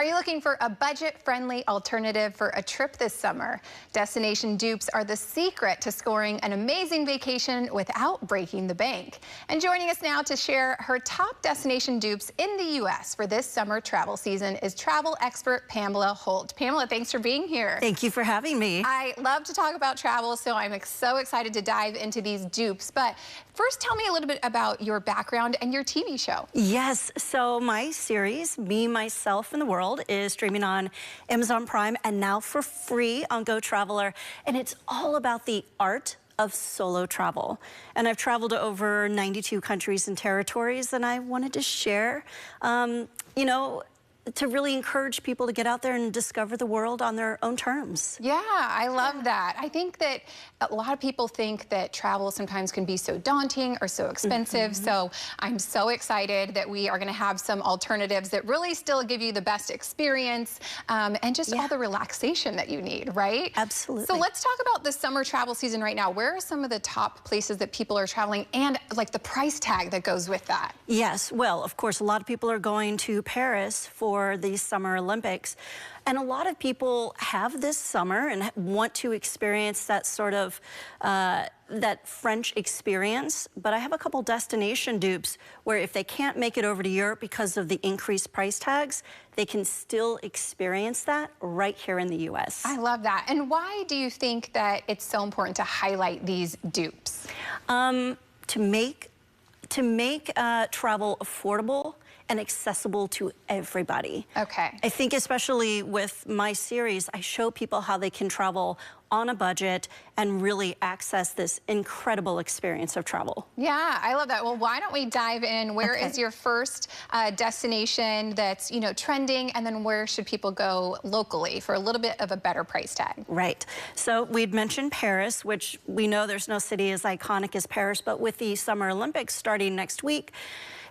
Are you looking for a budget-friendly alternative for a trip this summer? Destination Dupes are the secret to scoring an amazing vacation without breaking the bank. And joining us now to share her top destination dupes in the U.S. for this summer travel season is travel expert Pamela Holt. Pamela, thanks for being here. Thank you for having me. I love to talk about travel, so I'm so excited to dive into these dupes. But first, tell me a little bit about your background and your TV show. Yes, so my series, Me, Myself, and the World, is streaming on Amazon Prime and now for free on Go Traveler. And it's all about the art of solo travel. And I've traveled to over 92 countries and territories, and I wanted to share, to really encourage people to get out there and discover the world on their own terms. Yeah, I love that. I think that a lot of people think that travel sometimes can be so daunting or so expensive. So I'm so excited that we are going to have some alternatives that really still give you the best experience and just all the relaxation that you need, right? Absolutely. So let's talk about the summer travel season right now. Where are some of the top places that people are traveling and like the price tag that goes with that? Yes, well, of course, a lot of people are going to Paris for the Summer Olympics. And a lot of people have this summer and want to experience that sort of, that French experience. But I have a couple destination dupes where if they can't make it over to Europe because of the increased price tags, they can still experience that right here in the U.S. I love that. And why do you think that it's so important to highlight these dupes? To make travel affordable and accessible to everybody. Okay. I think especially with my series, I show people how they can travel on a budget and really access this incredible experience of travel. Yeah, I love that. Well, why don't we dive in? Where is your first destination that's, trending, and then where should people go locally for a little bit of a better price tag? Right. So we'd mentioned Paris, which we know there's no city as iconic as Paris, but with the Summer Olympics starting next week,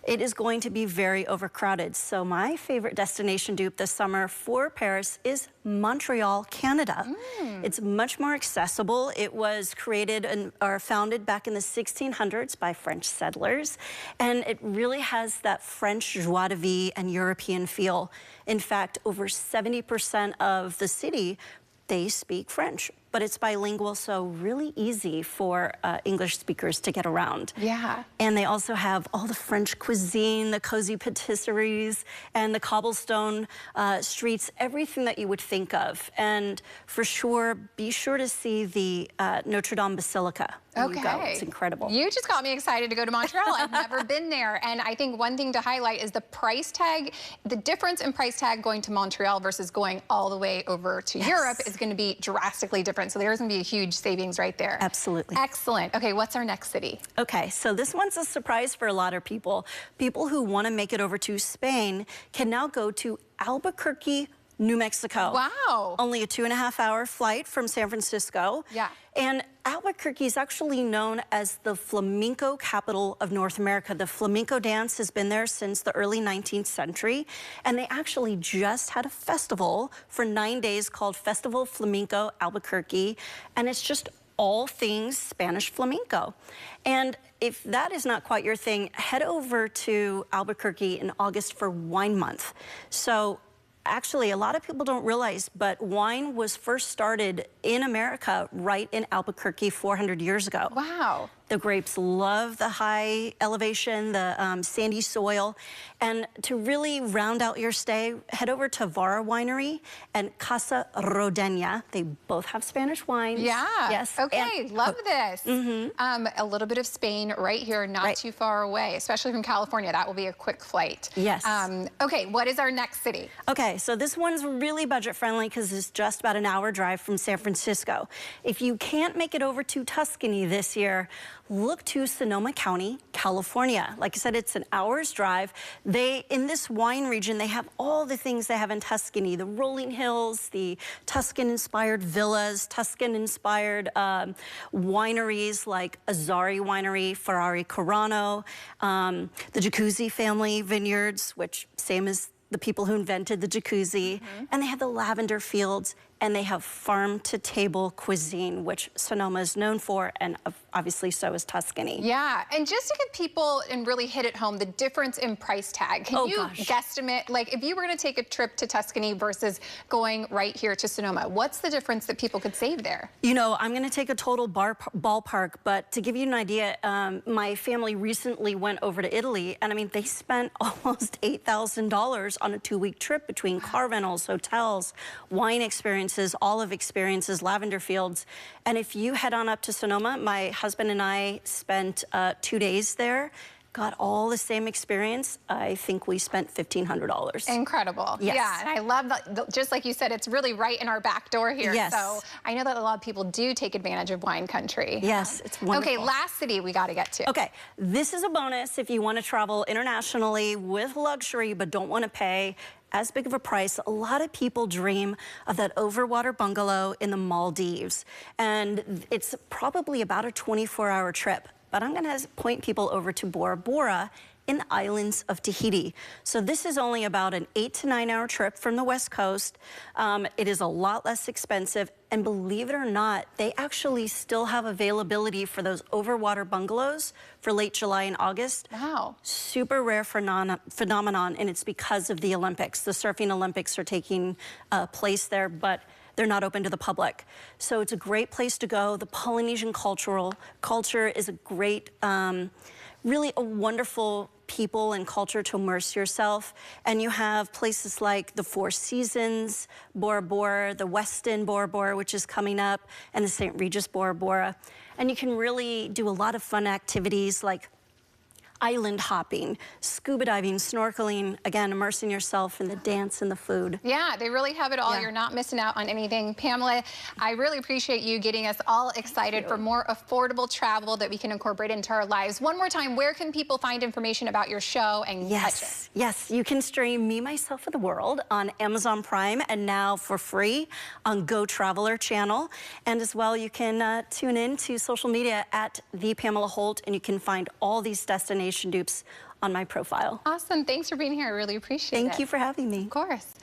it is going to be very overcrowded. So my favorite destination dupe this summer for Paris is Montreal, Canada. It's much more accessible. It was created or founded back in the 1600s by French settlers, and it really has that French joie de vivre and European feel. In fact, over 70% of the city, they speak French, but it's bilingual, so really easy for English speakers to get around. Yeah. And they also have all the French cuisine, the cozy patisseries, and the cobblestone streets, everything that you would think of. And for sure, be sure to see the Notre Dame Basilica. Okay. It's incredible. You just got me excited to go to Montreal. I've never been there. And I think one thing to highlight is the price tag. The difference in price tag going to Montreal versus going all the way over to Europe is going to be drastically different. So there's going to be a huge savings right there. Absolutely. Excellent. Okay, what's our next city? Okay, so this one's a surprise for a lot of people. People who want to make it over to Spain can now go to Albuquerque, New Mexico. Wow. Only a 2.5-hour flight from San Francisco. Yeah. And Albuquerque is actually known as the flamenco capital of North America. The flamenco dance has been there since the early 19th century. And they actually just had a festival for 9 days called Festival Flamenco Albuquerque. And it's just all things Spanish flamenco. And if that is not quite your thing, head over to Albuquerque in August for Wine Month. So actually, a lot of people don't realize, but wine was first started in America right in Albuquerque 400 years ago. Wow. The grapes love the high elevation, the sandy soil. And to really round out your stay, head over to Vara Winery and Casa Rodena. They both have Spanish wines. Yeah. Yes. Okay, love this. A little bit of Spain right here, not too far away, especially from California. That will be a quick flight. Yes. Okay, what is our next city? Okay, so this one's really budget friendly because it's just about an hour drive from San Francisco. If you can't make it over to Tuscany this year, look to Sonoma County, California. Like I said, it's an hour's drive. In this wine region, they have all the things they have in Tuscany, the rolling hills, the Tuscan-inspired villas, Tuscan-inspired wineries like Azzari Winery, Ferrari Carano, the Jacuzzi family vineyards, which same as the people who invented the jacuzzi, and they have the lavender fields and they have farm-to-table cuisine, which Sonoma is known for, and obviously so is Tuscany. Yeah, and just to give people and really hit it home, the difference in price tag. Can you guesstimate, like if you were going to take a trip to Tuscany versus going right here to Sonoma, what's the difference that people could save there? You know, I'm going to take a total ballpark, but to give you an idea, my family recently went over to Italy, and I mean, they spent almost $8,000 on a 2-week trip between car rentals, hotels, wine experiences, olive experiences, lavender fields. And if you head on up to Sonoma, my husband and I spent 2 days there. Got all the same experience. I think we spent $1,500. Incredible. Yes. Yeah, and I love that, just like you said, it's really right in our back door here. Yes. So I know that a lot of people do take advantage of wine country. Yes, it's wonderful. Okay, last city we got to get to. Okay, this is a bonus if you want to travel internationally with luxury but don't want to pay as big of a price. A lot of people dream of that overwater bungalow in the Maldives, and it's probably about a 24-hour trip. But I'm going to point people over to Bora Bora in the islands of Tahiti. So this is only about an 8 to 9 hour trip from the West Coast. It is a lot less expensive, and believe it or not, they actually still have availability for those overwater bungalows for late July and August. Wow. Super rare phenomenon, and it's because of the Olympics. The surfing Olympics are taking place there, but they're not open to the public. So it's a great place to go. The Polynesian culture is a great, really a wonderful people and culture to immerse yourself. And you have places like the Four Seasons, Bora Bora, the Westin Bora Bora, which is coming up, and the St. Regis Bora Bora. And you can really do a lot of fun activities like island hopping, scuba diving, snorkeling, again, immersing yourself in the dance and the food. Yeah, they really have it all. Yeah. You're not missing out on anything. Pamela, I really appreciate you getting us all excited for more affordable travel that we can incorporate into our lives. One more time, where can people find information about your show and catch it? Yes, you can stream Me, Myself, and the World on Amazon Prime, and now for free on Go Traveler channel. And as well, you can tune in to social media at The Pamela Holt, and you can find all these destinations dupes on my profile. Awesome. Thanks for being here. I really appreciate it. Thank you for having me. Of course.